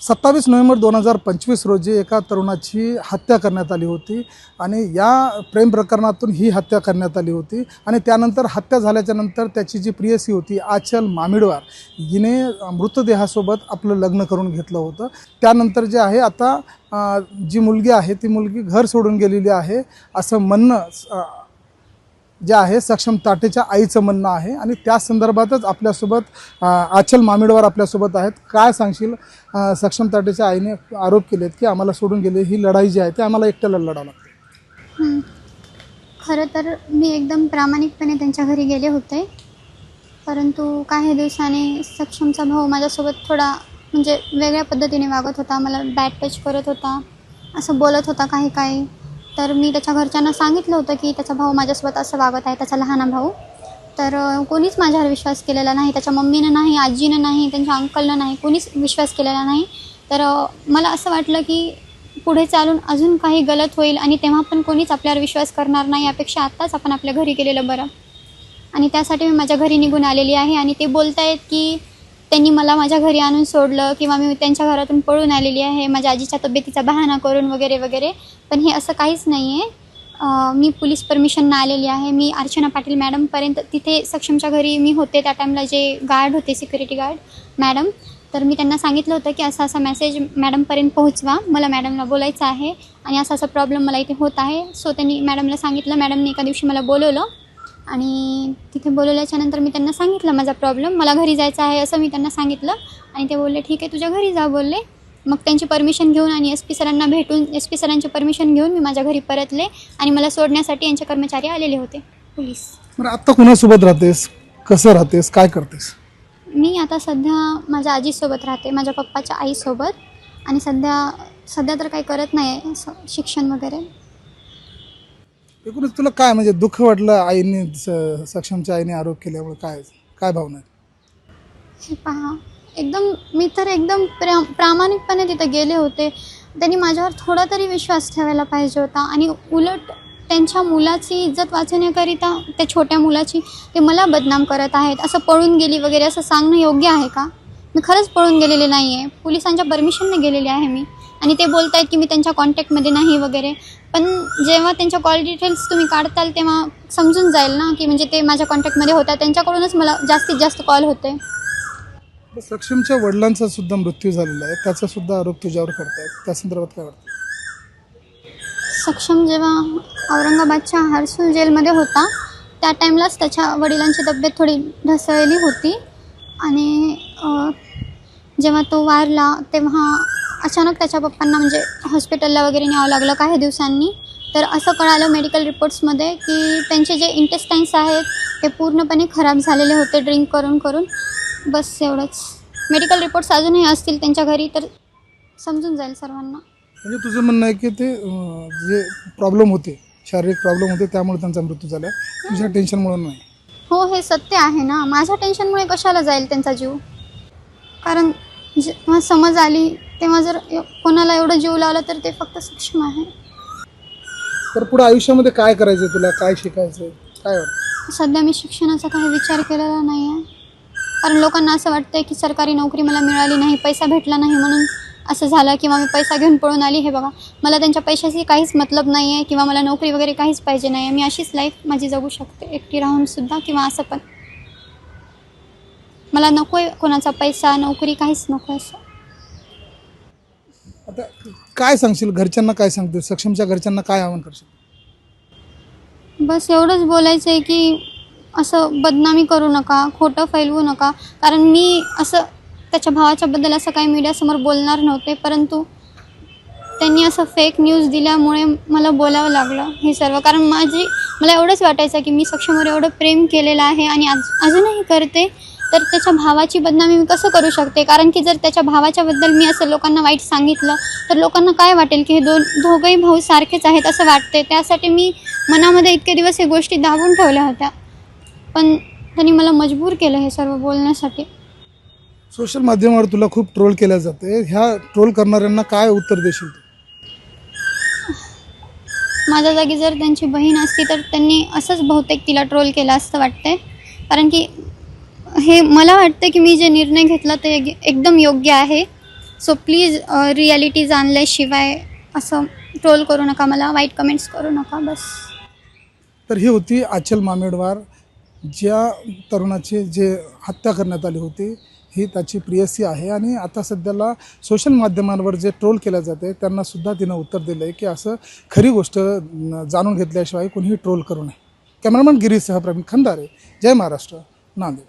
27 November 2025 रोजी एका तरुणाची हत्या करण्यात आली होती आणि या प्रेम प्रकरणातून ही हत्या करण्यात आली होती आणि त्यानंतर हत्या झाल्याच्या नंतर त्याची जी प्रियसी होती आचल मामिडवार हिने मृतदेहासोबत आपलं लग्न करून घेतलं होतं। त्यानंतर जे आहे आता जी मुलगी आहे ती मुलगी घर सोडून गेलेली आहे असं म्हणणं जे आहे सक्षम ताटेच्या आईचं म्हणणं आहे आणि त्या संदर्भातच आपल्यासोबत आचल मामिडवार आपल्यासोबत आहेत। काय सांगशील? सक्षम ताटेच्या आईने आरोप केलेत की आम्हाला सोडून गेले, ही लढाई जी आहे ते आम्हाला एकट्याला लढावं लागते। खरं तर मी एकदम प्रामाणिकपणे त्यांच्या घरी गेले होते, परंतु काही दिवसांनी सक्षमचा भाऊ माझ्यासोबत थोडा म्हणजे वेगळ्या पद्धतीने वागत होता, मला बॅड टच करत होता, असं बोलत होता काही। तर मी त्याच्या घरच्यांना सांगितलं होतं की त्याचा भाऊ माझ्यासोबत असं वागत आहे, त्याचा लहान भाऊ। तर कोणीच माझ्यावर विश्वास केलेला नाही, त्याच्या मम्मीनं नाही, आजीनं नाही, त्यांच्या अंकलनं नाही, कोणीच विश्वास केलेला नाही। तर मला असं वाटलं की पुढे चालून अजून काही गलत होईल आणि तेव्हा पण कोणीच आपल्यावर विश्वास करणार नाही, यापेक्षा आत्ताच आपण आपल्या घरी गेलेलं बरं। आणि त्यासाठी मी माझ्या घरी निघून आलेली आहे आणि ते बोलत आहेत की त्यांनी मला माझ्या घरी आणून सोडलं किंवा मी त्यांच्या घरातून पळून आलेली आहे माझ्या आजीच्या तब्येतीचा बहाणा करून वगैरे। पण हे असं काहीच नाही आहे। मी पोलीस परमिशननं आलेली आहे। मी अर्चना पाटील मॅडमपर्यंत तिथे सक्षमच्या घरी मी होते त्या टाईमला, जे गार्ड होते सिक्युरिटी गार्ड मॅडम, तर मी त्यांना सांगितलं होतं की असा मेसेज मॅडमपर्यंत पोहोचवा, मला मॅडमला बोलायचं आहे आणि असा प्रॉब्लेम मला इथे होत आहे। सो त्यांनी मॅडमला सांगितलं, मॅडमने एका दिवशी मला बोलवलं आणि तिथे बोलवल्याच्यानंतर मी त्यांना सांगितलं माझा प्रॉब्लेम, मला घरी जायचं आहे असं मी त्यांना सांगितलं आणि ते बोलले ठीक आहे तुझ्या घरी जा बोलले। मग त्यांची परमिशन घेऊन आणि SP सरांना भेटून SP सरांची परमिशन घेऊन मी माझ्या घरी परतले आणि मला सोडण्यासाठी यांचे कर्मचारी आलेले होते, पोलीस। बरं, आत्ता कुणासोबत राहतेस, कसं राहतेस, काय करतेस? मी आता सध्या माझ्या आजीसोबत राहते, माझ्या पप्पाच्या आईसोबत, आणि सध्या तर काही करत नाही आहे शिक्षण वगैरे। एकूणच तुला काय म्हणजे दुःख वाटलं आईने, सक्षमच्या आईने आरोप केल्यामुळे? काय भावना आहे? हे पहा, मी तर एकदम प्रामाणिकपणे तिथे गेले होते, त्यांनी माझ्यावर थोडा तरी विश्वास ठेवायला पाहिजे होता आणि उलट त्यांच्या मुलाची इज्जत वाचवण्याकरिता त्या छोट्या मुलाची ते मला बदनाम करत आहेत। असं पळून गेली वगैरे असं सांगणं योग्य आहे का? मी खरंच पळून गेलेले नाही आहे, पोलिसांच्या परमिशनने गेलेले आहे मी, आणि ते बोलत आहेत की मी त्यांच्या कॉन्टॅक्टमध्ये नाही वगैरे। पण जेव्हा त्यांच्या कॉल डिटेल्स तुम्ही काढताल तेव्हा समजून जाईल ना की म्हणजे ते माझ्या कॉन्टॅक्टमध्ये होत्या, त्यांच्याकडूनच मला जास्तीत जास्त कॉल होते। सक्षमच्या वडिलांचा सुद्धा मृत्यू झालेला आहे, त्याचा सुद्धा आरोप तुझ्यावर करतायत, त्या संदर्भात काय वाटतं? सक्षम जेव्हा औरंगाबादच्या हर्सूल जेलमध्ये होता त्या टाईमलाच त्याच्या वडिलांची तब्येत थोडी ढसळली होती आणि जेव्हा तो वारला तेव्हा अचानक त्याच्या पप्पांना म्हणजे हॉस्पिटलला वगैरे न्यावं लागलं काही दिवसांनी। तर असं कळालं मेडिकल रिपोर्ट्समध्ये की त्यांचे जे इंटेस्टाईन्स आहेत ते पूर्णपणे खराब झालेले होते ड्रिंक करून। बस एवढंच। मेडिकल रिपोर्ट्स अजूनही असतील त्यांच्या घरी तर समजून जाईल सर्वांना। म्हणजे तुझं म्हणणं आहे की ते जे प्रॉब्लेम होते, शारीरिक प्रॉब्लेम होते, त्यामुळे त्यांचा मृत्यू झाला, तुझ्या टेन्शनमुळे नाही? हो, हे सत्य आहे ना। माझ्या टेन्शनमुळे कशाला जाईल त्यांचा जीव? कारण जेव्हा समज आली तेव्हा जर कोणाला एवढं जीव लावला तर ते फक्त सक्षम आहे। तर पुढे आयुष्यामध्ये काय करायचं, तुला काय शिकायचं, काय वाटतं? सध्या मी शिक्षणाचा काही विचार केलेला नाही आहे, कारण लोकांना असं वाटतंय की सरकारी नोकरी मला मिळाली नाही, पैसा भेटला नाही म्हणून असं झालं किंवा मी पैसा घेऊन पळून आली। हे बघा, मला त्यांच्या पैशाशी काहीच मतलब नाही आहे किंवा मला नोकरी वगैरे काहीच पाहिजे नाही आहे। मी अशीच लाईफ माझी जगू शकते एकटी राहूनसुद्धा, किंवा असं पण मला नको आहे कोणाचा पैसा, नोकरी, काहीच नको असं। आता काय सांगशील घरच्यांना, काय सांगते सक्षमच्या घरच्यांना, काय आवाहन करशील? बस एवढंच बोलायचं आहे की असं बदनामी करू नका, खोटं फैलवू नका, कारण मी असं त्याच्या भावाच्याबद्दल असं काही मीडियासमोर बोलणार नव्हते, परंतु त्यांनी असं फेक न्यूज दिल्यामुळे मला बोलावं लागलं हे सर्व। कारण मला एवढंच वाटायचं की मी सक्षमवर एवढं प्रेम केलेलं आहे आणि अजूनही करते, तर त्याच्या भावाची बदनामी मी कसं करू शकते? कारण की जर त्याच्या भावाच्याबद्दल मी असं लोकांना वाईट सांगितलं तर लोकांना काय वाटेल की हे दोघंही भाऊ सारखेच आहेत असं वाटते। त्यासाठी मी मनामध्ये इतके दिवस हे गोष्टी दाबून ठेवल्या होत्या, पण त्यांनी मला मजबूर केलं हे सर्व बोलण्यासाठी। सोशल माध्यमावर तुला खूप ट्रोल केल्या जाते, ह्या ट्रोल करणाऱ्यांना काय उत्तर देशील तू? माझ्या जागी जर त्यांची बहीण असती तर त्यांनी असंच बहुतेक तिला ट्रोल केलं असतं वाटते, कारण की हे मला वाटतं की मी जे निर्णय घेतला ते एकदम योग्य आहे सो प्लीज रियालिटी जाणल्याशिवाय असं ट्रोल करू नका, मला वाईट कमेंट्स करू नका बस. तर ही होती आचल मामेडवार, ज्या तरुणाची जे हत्या करण्यात आली होती ही त्याची प्रियसी आहे. आणि आता सध्याला सोशल माध्यमांवर जे ट्रोल केलं जाते त्यांनासुद्धा तिनं उत्तर दिलं आहे की असं खरी गोष्ट जाणून घेतल्याशिवाय कोणीही ट्रोल करू नये. कॅमेरामॅन गिरीशसह प्रवीण खंदारे, जय महाराष्ट्र, नांदेड.